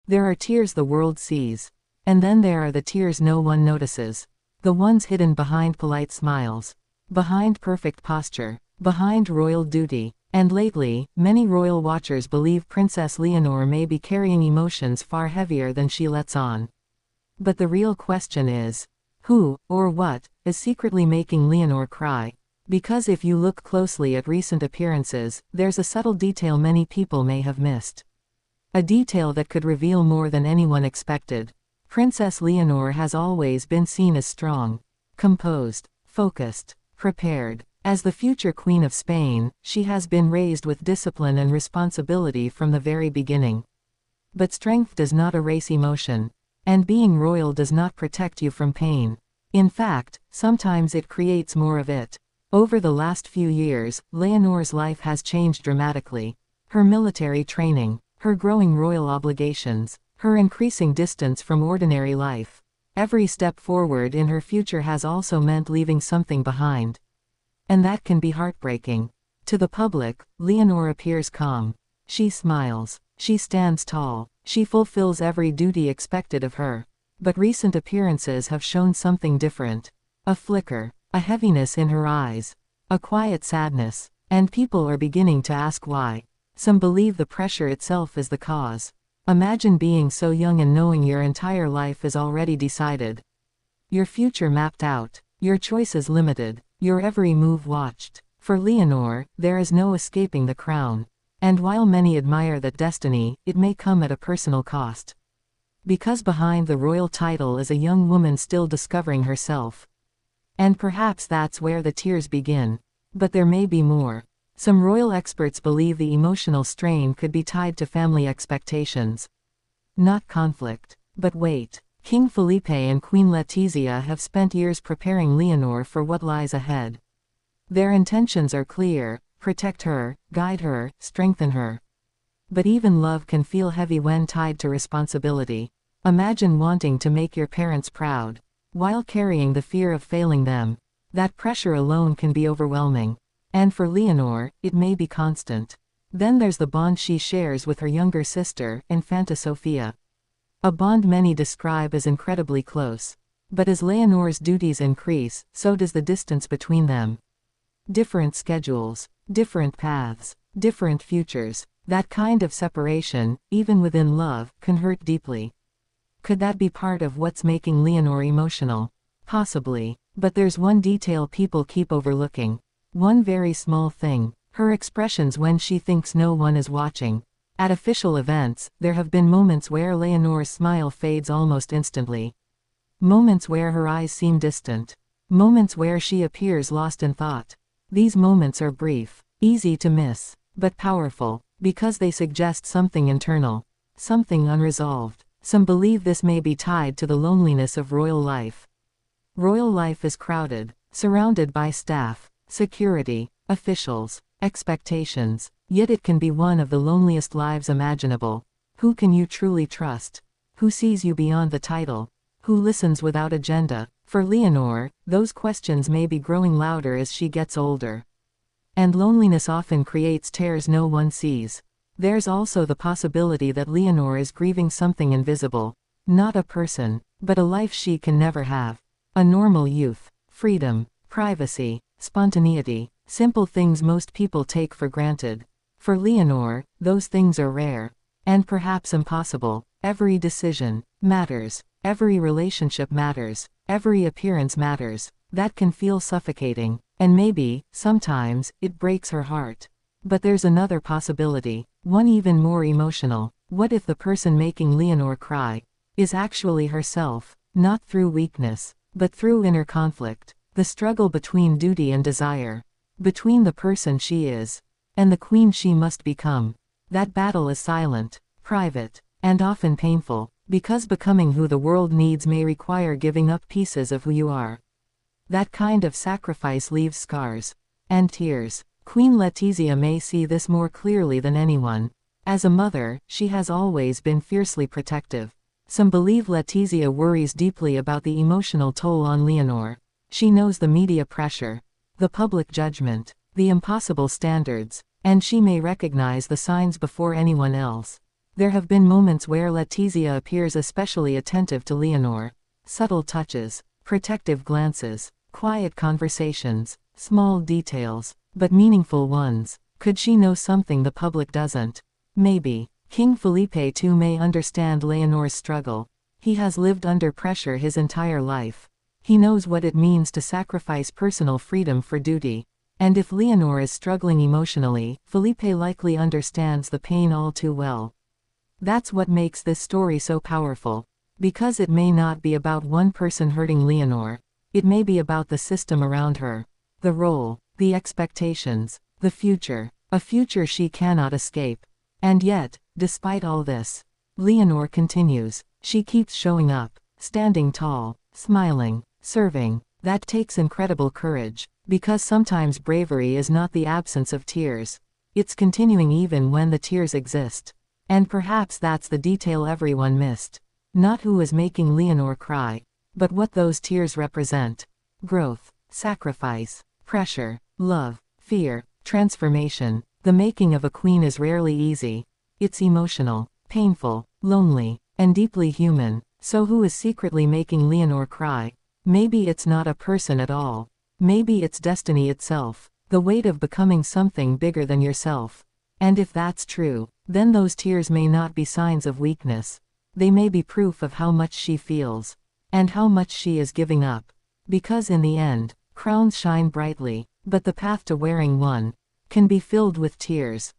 There are tears the world sees. And then there are the tears no one notices. The ones hidden behind polite smiles. Behind perfect posture. Behind royal duty. And lately, many royal watchers believe Princess Leonor may be carrying emotions far heavier than she lets on. But the real question is, who, or what, is secretly making Leonor cry? Because if you look closely at recent appearances, there's a subtle detail many people may have missed. A detail that could reveal more than anyone expected. Princess Leonor has always been seen as strong, composed, focused, prepared. As the future Queen of Spain, she has been raised with discipline and responsibility from the very beginning. But strength does not erase emotion. And being royal does not protect you from pain. In fact, sometimes it creates more of it. Over the last few years, Leonor's life has changed dramatically. Her military training, her growing royal obligations, her increasing distance from ordinary life. Every step forward in her future has also meant leaving something behind. And that can be heartbreaking. To the public, Leonor appears calm. She smiles. She stands tall. She fulfills every duty expected of her. But recent appearances have shown something different. A flicker. A heaviness in her eyes. A quiet sadness. And people are beginning to ask why. Some believe the pressure itself is the cause. Imagine being so young and knowing your entire life is already decided. Your future mapped out. Your choices limited. Your every move watched. For Leonor, there is no escaping the crown. And while many admire that destiny, it may come at a personal cost. Because behind the royal title is a young woman still discovering herself. And perhaps that's where the tears begin. But there may be more. Some royal experts believe the emotional strain could be tied to family expectations. Not conflict. But wait. King Felipe and Queen Letizia have spent years preparing Leonor for what lies ahead. Their intentions are clear: protect her, guide her, strengthen her. But even love can feel heavy when tied to responsibility. Imagine wanting to make your parents proud, while carrying the fear of failing them. That pressure alone can be overwhelming. And for Leonor, it may be constant. Then there's the bond she shares with her younger sister, Infanta Sofia. A bond many describe as incredibly close. But as Leonor's duties increase, so does the distance between them. Different schedules, different paths, different futures. That kind of separation, even within love, can hurt deeply. Could that be part of what's making Leonor emotional? Possibly. But there's one detail people keep overlooking. One very small thing. Her expressions when she thinks no one is watching. At official events, there have been moments where Leonor's smile fades almost instantly. Moments where her eyes seem distant. Moments where she appears lost in thought. These moments are brief, easy to miss, but powerful, because they suggest something internal, something unresolved. Some believe this may be tied to the loneliness of royal life. Royal life is crowded, surrounded by staff, security, officials, expectations. Yet it can be one of the loneliest lives imaginable. Who can you truly trust? Who sees you beyond the title? Who listens without agenda? For Leonor, those questions may be growing louder as she gets older. And loneliness often creates tears no one sees. There's also the possibility that Leonor is grieving something invisible. Not a person, but a life she can never have. A normal youth, freedom, privacy, spontaneity, simple things most people take for granted. For Leonor, those things are rare. And perhaps impossible. Every decision matters. Every relationship matters. Every appearance matters. That can feel suffocating. And maybe, sometimes, it breaks her heart. But there's another possibility. One even more emotional. What if the person making Leonor cry is actually herself? Not through weakness, but through inner conflict. The struggle between duty and desire. Between the person she is and the queen she must become. That battle is silent, private, and often painful, because becoming who the world needs may require giving up pieces of who you are. That kind of sacrifice leaves scars and tears. Queen Letizia may see this more clearly than anyone. As a mother, she has always been fiercely protective. Some believe Letizia worries deeply about the emotional toll on Leonor. She knows the media pressure, the public judgment, the impossible standards, and she may recognize the signs before anyone else. There have been moments where Letizia appears especially attentive to Leonor. Subtle touches, protective glances, quiet conversations, small details, but meaningful ones. Could she know something the public doesn't? Maybe. King Felipe too may understand Leonor's struggle. He has lived under pressure his entire life. He knows what it means to sacrifice personal freedom for duty. And if Leonor is struggling emotionally, Felipe likely understands the pain all too well. That's what makes this story so powerful. Because it may not be about one person hurting Leonor. It may be about the system around her. The role, the expectations, the future. A future she cannot escape. And yet, despite all this, Leonor continues. She keeps showing up, standing tall, smiling, serving. That takes incredible courage, because sometimes bravery is not the absence of tears. It's continuing even when the tears exist. And perhaps that's the detail everyone missed. Not who is making Leonor cry, but what those tears represent. Growth, sacrifice, pressure, love, fear, transformation. The making of a queen is rarely easy. It's emotional, painful, lonely, and deeply human. So who is secretly making Leonor cry? Maybe it's not a person at all. Maybe it's destiny itself. The weight of becoming something bigger than yourself. And if that's true, then those tears may not be signs of weakness. They may be proof of how much she feels. And how much she is giving up. Because in the end, crowns shine brightly, but the path to wearing one can be filled with tears.